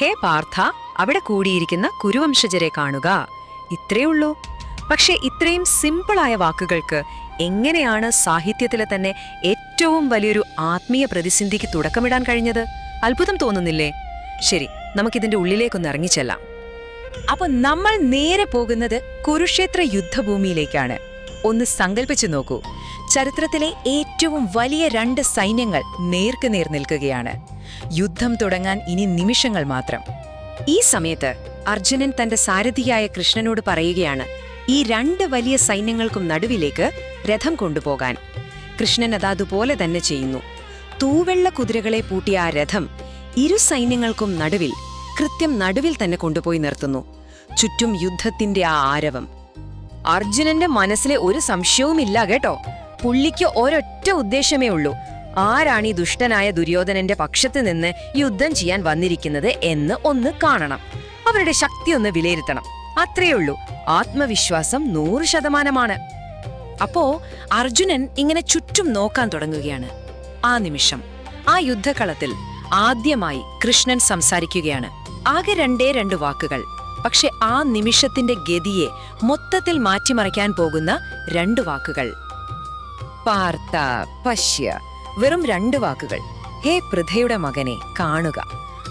ഹേ പാർത്ഥ, അവിടെ കൂടിയിരിക്കുന്ന കുരുവംശജരെ കാണുക. ഇത്രയുള്ളൂ. പക്ഷെ ഇത്രയും സിമ്പിളായ വാക്കുകൾക്ക് എങ്ങനെയാണ് സാഹിത്യത്തിലെ തന്നെ ഏറ്റവും വലിയൊരു ആത്മീയ പ്രതിസന്ധിക്ക് തുടക്കമിടാൻ കഴിഞ്ഞത്? അത്ഭുതം തോന്നുന്നില്ലേ? ശരി, നമുക്കിതിന്റെ ഉള്ളിലേക്കൊന്ന് ഇറങ്ങിച്ചെല്ലാം. അപ്പൊ നമ്മൾ നേരെ പോകുന്നത് കുരുക്ഷേത്ര യുദ്ധഭൂമിയിലേക്കാണ്. ഒന്ന് സങ്കല്പിച്ചു നോക്കൂ. ചരിത്രത്തിലെ ഏറ്റവും വലിയ 2 സൈന്യങ്ങൾ നേർക്കുനേർ നിൽക്കുകയാണ്. യുദ്ധം തുടങ്ങാൻ ഇനി നിമിഷങ്ങൾ മാത്രം. ഈ സമയത്ത് അർജുനൻ തന്റെ സാരഥിയായ കൃഷ്ണനോട് പറയുകയാണ്, ഈ 2 വലിയ സൈന്യങ്ങൾക്കും നടുവിലേക്ക് രഥം കൊണ്ടുപോകാൻ. കൃഷ്ണൻ അതുപോലെ തന്നെ ചെയ്യുന്നു. തൂവെള്ള കുതിരകളെ പൂട്ടിയ ആ രഥം ഇരു സൈന്യങ്ങൾക്കും നടുവിൽ, കൃത്യം നടുവിൽ തന്നെ കൊണ്ടുപോയി നിർത്തുന്നു. ചുറ്റും യുദ്ധത്തിന്റെ ആ ആരവം. അർജുനന്റെ മനസ്സിലെ ഒരു സംശയവുമില്ല കേട്ടോ. പുള്ളിക്ക് ഒരൊറ്റ ഉദ്ദേശമേ ഉള്ളൂ: ആരാണ് ഈ ദുഷ്ടനായ ദുര്യോധനന്റെ പക്ഷത്ത് നിന്ന് യുദ്ധം ചെയ്യാൻ വന്നിരിക്കുന്നത് എന്ന് ഒന്ന് കാണണം, അവരുടെ ശക്തി ഒന്ന് വിലയിരുത്തണം. അത്രയുള്ളൂ. ആത്മവിശ്വാസം 100%. അപ്പോ അർജുനൻ ഇങ്ങനെ ചുറ്റും നോക്കാൻ തുടങ്ങുകയാണ്. ആ നിമിഷം ആ യുദ്ധകളത്തിൽ ആദ്യമായി കൃഷ്ണൻ സംസാരിക്കുകയാണ്. ആകെ 2 വാക്കുകൾ, പക്ഷെ ആ നിമിഷത്തിന്റെ ഗതിയെ മൊത്തത്തിൽ മാറ്റിമറിക്കാൻ പോകുന്ന 2 വാക്കുകൾ. പാർത്ഥ പശ്യ. വെറും 2 വാക്കുകൾ. ഹേ പൃഥയുടെ മകനെ കാണുക.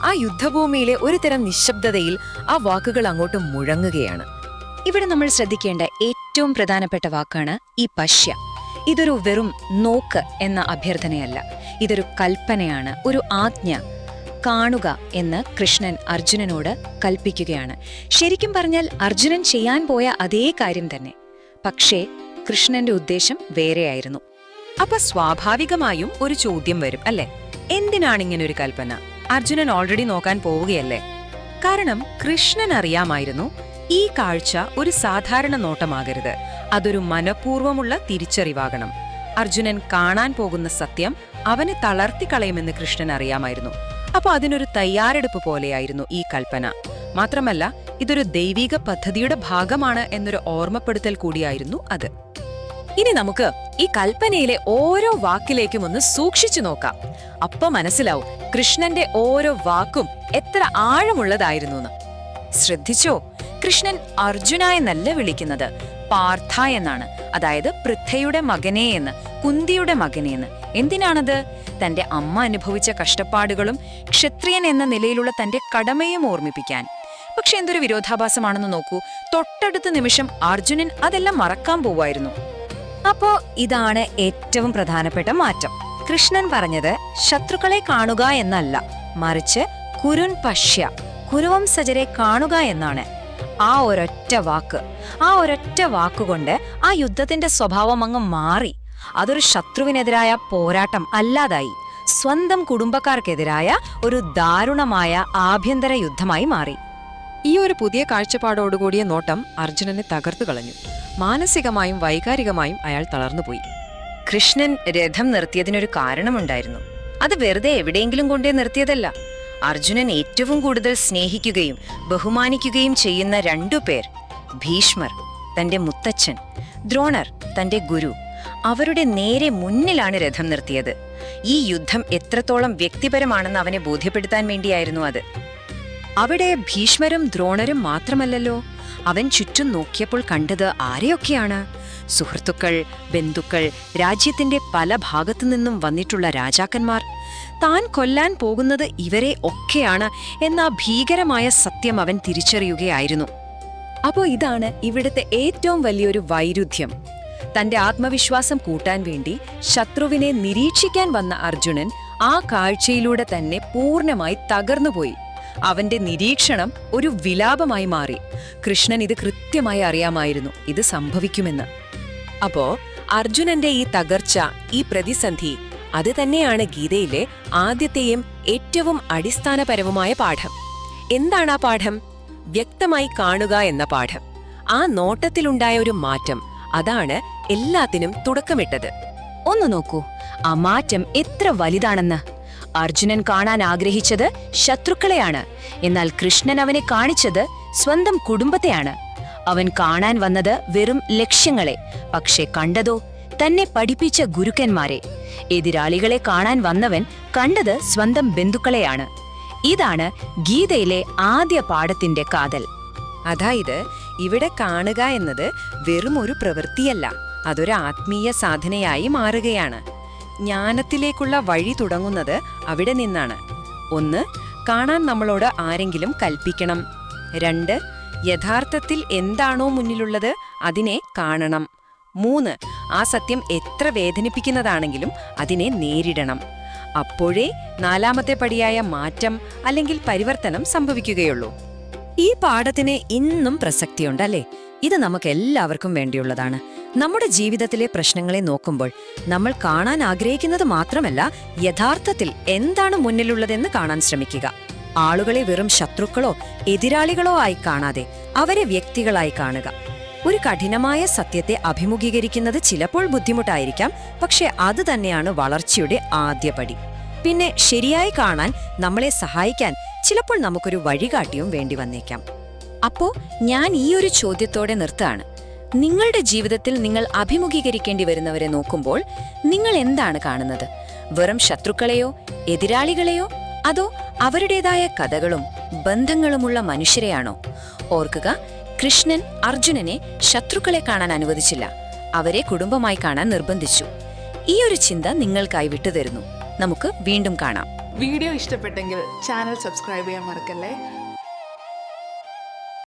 ആ യുദ്ധഭൂമിയിലെ ഒരു തരം നിശബ്ദതയിൽ ആ വാക്കുകൾ അങ്ങോട്ട് മുഴങ്ങുകയാണ്. ഇവിടെ നമ്മൾ ശ്രദ്ധിക്കേണ്ട ഏറ്റവും പ്രധാനപ്പെട്ട വാക്കാണ് ഈ പശ്യ. ഇതൊരു വെറും നോക്ക് എന്ന അഭ്യർത്ഥനയല്ല, ഇതൊരു കൽപ്പനയാണ്, ഒരു ആജ്ഞ. കാണുക എന്ന് കൃഷ്ണൻ അർജുനനോട് കൽപ്പിക്കുകയാണ്. ശരിക്കും പറഞ്ഞാൽ അർജുനൻ ചെയ്യാൻ പോയ അതേ കാര്യം തന്നെ, പക്ഷേ കൃഷ്ണന്റെ ഉദ്ദേശം വേറെയായിരുന്നു. അപ്പൊ സ്വാഭാവികമായും ഒരു ചോദ്യം വരും, അല്ലേ? എന്തിനാണ് ഇങ്ങനൊരു കൽപ്പന? അർജുനൻ ഓൾറെഡി നോക്കാൻ പോവുകയല്ലേ? കാരണം കൃഷ്ണൻ അറിയാമായിരുന്നു, ഈ കാഴ്ച ഒരു സാധാരണ നോട്ടമാകരുത്, അതൊരു മനഃപൂർവ്വമുള്ള തിരിച്ചറിവാകണം. അർജുനൻ കാണാൻ പോകുന്ന സത്യം അവനെ തളർത്തിക്കളയുമെന്ന് കൃഷ്ണൻ അറിയാമായിരുന്നു. അപ്പൊ അതിനൊരു തയ്യാറെടുപ്പ് പോലെയായിരുന്നു ഈ കൽപ്പന. മാത്രമല്ല, ഇതൊരു ദൈവിക പദ്ധതിയുടെ ഭാഗമാണ് എന്നൊരു ഓർമ്മപ്പെടുത്തൽ കൂടിയായിരുന്നു അത്. ഇനി നമുക്ക് ഈ കൽപ്പനയിലെ ഓരോ വാക്കിലേക്കും ഒന്ന് സൂക്ഷിച്ചു നോക്കാം. അപ്പൊ മനസ്സിലാവും കൃഷ്ണന്റെ ഓരോ വാക്കും എത്ര ആഴമുള്ളതായിരുന്നു. ശ്രദ്ധിച്ചോ? കൃഷ്ണൻ അർജുന എന്നല്ല വിളിക്കുന്നത്, പാർത്ഥ എന്നാണ്. അതായത് പൃഥയുടെ മകനെ എന്ന്, കുന്തിയുടെ മകനെ എന്ന്. എന്തിനാണത്? തന്റെ അമ്മ അനുഭവിച്ച കഷ്ടപ്പാടുകളും ക്ഷത്രിയൻ എന്ന നിലയിലുള്ള തന്റെ കടമയും ഓർമ്മിപ്പിക്കാൻ. പക്ഷെ എന്തൊരു വിരോധാഭാസമാണെന്ന് നോക്കൂ. തൊട്ടടുത്ത നിമിഷം അർജുനൻ അതെല്ലാം മറക്കാൻ പോവായിരുന്നു. അപ്പോ ഇതാണ് ഏറ്റവും പ്രധാനപ്പെട്ട മാറ്റം. കൃഷ്ണൻ പറഞ്ഞത് ശത്രുക്കളെ കാണുക എന്നല്ല, മറിച്ച് കുരുൻ പശ്യ, കുരുവംശജരെ കാണുക എന്നാണ്. ആ ഒരൊറ്റ വാക്കുകൊണ്ട് ആ യുദ്ധത്തിന്റെ സ്വഭാവം അങ്ങ് മാറി. അതൊരു ശത്രുവിനെതിരായ പോരാട്ടം അല്ലാതായി. സ്വന്തം കുടുംബക്കാർക്കെതിരായ ഒരു ദാരുണമായ ആഭ്യന്തര യുദ്ധമായി മാറി. ഈ ഒരു പുതിയ കാഴ്ചപ്പാടോടുകൂടിയ നോട്ടം അർജുനനെ തകർത്തു കളഞ്ഞു. മാനസികമായും വൈകാരികമായും അയാൾ തളർന്നുപോയി. കൃഷ്ണൻ രഥം നിർത്തിയതിനൊരു കാരണമുണ്ടായിരുന്നു. അത് വെറുതെ എവിടെയെങ്കിലും കൊണ്ടേ നിർത്തിയതല്ല. അർജുനൻ ഏറ്റവും കൂടുതൽ സ്നേഹിക്കുകയും ബഹുമാനിക്കുകയും ചെയ്യുന്ന 2 പേർ, ഭീഷ്മർ തന്റെ മുത്തച്ഛൻ, ദ്രോണർ തന്റെ ഗുരു, അവരുടെ നേരെ മുന്നിലാണ് രഥം നിർത്തിയത്. ഈ യുദ്ധം എത്രത്തോളം വ്യക്തിപരമാണെന്ന് അവനെ ബോധ്യപ്പെടുത്താൻ വേണ്ടിയായിരുന്നു അത്. അവിടെ ഭീഷ്മരും ദ്രോണരും മാത്രമല്ലല്ലോ. അവൻ ചുറ്റും നോക്കിയപ്പോൾ കണ്ടത് ആരെയൊക്കെയാണ്? സുഹൃത്തുക്കൾ, ബന്ധുക്കൾ, രാജ്യത്തിന്റെ പല ഭാഗത്തു നിന്നും വന്നിട്ടുള്ള രാജാക്കന്മാർ. താൻ കൊല്ലാൻ പോകുന്നത് ഇവരെ ഒക്കെയാണ് എന്ന ഭീകരമായ സത്യം അവൻ തിരിച്ചറിയുകയായിരുന്നു. അപ്പോ ഇതാണ് ഇവിടുത്തെ ഏറ്റവും വലിയൊരു വൈരുദ്ധ്യം. തന്റെ ആത്മവിശ്വാസം കൂട്ടാൻ വേണ്ടി ശത്രുവിനെ നിരീക്ഷിക്കാൻ വന്ന അർജുനൻ ആ കാഴ്ചയിലൂടെ തന്നെ പൂർണ്ണമായി തകർന്നുപോയി. അവന്റെ നിരീക്ഷണം ഒരു വിലാപമായി മാറി. കൃഷ്ണൻ ഇത് കൃത്യമായി അറിയാമായിരുന്നു, ഇത് സംഭവിക്കുമെന്ന്. അപ്പോ അർജുനന്റെ ഈ തകർച്ച, ഈ പ്രതിസന്ധി, അത് തന്നെയാണ് ഗീതയിലെ ആദ്യത്തെയും ഏറ്റവും അടിസ്ഥാനപരവുമായ പാഠം. എന്താണ് ആ പാഠം? വ്യക്തമായി കാണുക എന്ന പാഠം. ആ നോട്ടത്തിലുണ്ടായ ഒരു മാറ്റം, അതാണ് എല്ലാത്തിനും തുടക്കമിട്ടത്. ഒന്ന് നോക്കൂ, ആ മാറ്റം എത്ര വലുതാണെന്ന്. അർജുനൻ കാണാൻ ആഗ്രഹിച്ചത് ശത്രുക്കളെയാണ്, എന്നാൽ കൃഷ്ണൻ അവനെ കാണിച്ചത് സ്വന്തം കുടുംബത്തെയാണ്. അവൻ കാണാൻ വന്നത് വെറും ലക്ഷ്യങ്ങളെ, പക്ഷെ കണ്ടതോ തന്നെ പഠിപ്പിച്ച ഗുരുക്കന്മാരെ. എതിരാളികളെ കാണാൻ വന്നവൻ കണ്ടത് സ്വന്തം ബന്ധുക്കളെയാണ്. ഇതാണ് ഗീതയിലെ ആദ്യ പാഠത്തിന്റെ കാതൽ. അതായത് ഇവിടെ കാണുക എന്നത് വെറും ഒരു പ്രവൃത്തിയല്ല, അതൊരു ആത്മീയ സാധനയായി മാറുകയാണ്. ജ്ഞാനത്തിലേക്കുള്ള വഴി തുടങ്ങുന്നത് അവിടെ നിന്നാണ്. 1. കാണാൻ നമ്മളോട് ആരെങ്കിലും കൽപ്പിക്കണം. 2. യഥാർത്ഥത്തിൽ എന്താണോ മുന്നിലുള്ളത് അതിനെ കാണണം. 3. ആ സത്യം എത്ര വേദനിപ്പിക്കുന്നതാണെങ്കിലും അതിനെ നേരിടണം. അപ്പോഴേ 4ാമത്തെ പടിയായ മാറ്റം അല്ലെങ്കിൽ പരിവർത്തനം സംഭവിക്കുകയുള്ളൂ. ഈ പാഠത്തിന് ഇന്നും പ്രസക്തിയുണ്ടല്ലേ? ഇത് നമുക്ക് എല്ലാവർക്കും വേണ്ടിയുള്ളതാണ്. നമ്മുടെ ജീവിതത്തിലെ പ്രശ്നങ്ങളെ നോക്കുമ്പോൾ നമ്മൾ കാണാൻ ആഗ്രഹിക്കുന്നത് മാത്രമല്ല, യഥാർത്ഥത്തിൽ എന്താണ് മുന്നിലുള്ളതെന്ന് കാണാൻ ശ്രമിക്കുക. ആളുകളെ വെറും ശത്രുക്കളോ എതിരാളികളോ ആയി കാണാതെ അവരെ വ്യക്തികളായി കാണുക. ഒരു കഠിനമായ സത്യത്തെ അഭിമുഖീകരിക്കുന്നത് ചിലപ്പോൾ ബുദ്ധിമുട്ടായിരിക്കാം, പക്ഷെ അത് തന്നെയാണ് വളർച്ചയുടെ ആദ്യ പടി. പിന്നെ ശരിയായി കാണാൻ നമ്മളെ സഹായിക്കാൻ ചിലപ്പോൾ നമുക്കൊരു വഴികാട്ടിയും വേണ്ടി വന്നേക്കാം. അപ്പോ ഞാൻ ഈ ഒരു ചോദ്യത്തോടെ നിർത്തുകയാണ്. നിങ്ങളുടെ ജീവിതത്തിൽ നിങ്ങൾ അഭിമുഖീകരിക്കേണ്ടി വരുന്നവരെ നോക്കുമ്പോൾ നിങ്ങൾ എന്താണ് കാണുന്നത്? വെറും ശത്രുക്കളെയോ എതിരാളികളെയോ, അതോ അവരുടേതായ കഥകളും ബന്ധങ്ങളുമുള്ള മനുഷ്യരെയാണോ? ഓർക്കുക, കൃഷ്ണൻ അർജുനനെ ശത്രുക്കളെ കാണാൻ അനുവദിച്ചില്ല, അവരെ കുടുംബമായി കാണാൻ നിർബന്ധിച്ചു. ഈ ഒരു ചിന്ത നിങ്ങൾക്കായി വിട്ടുതരുന്നു. നമുക്ക് വീണ്ടും കാണാം. വീഡിയോ ഇഷ്ടപ്പെട്ടെങ്കിൽ ചാനൽ സബ്സ്ക്രൈബ് ചെയ്യാൻ മറക്കല്ലേ.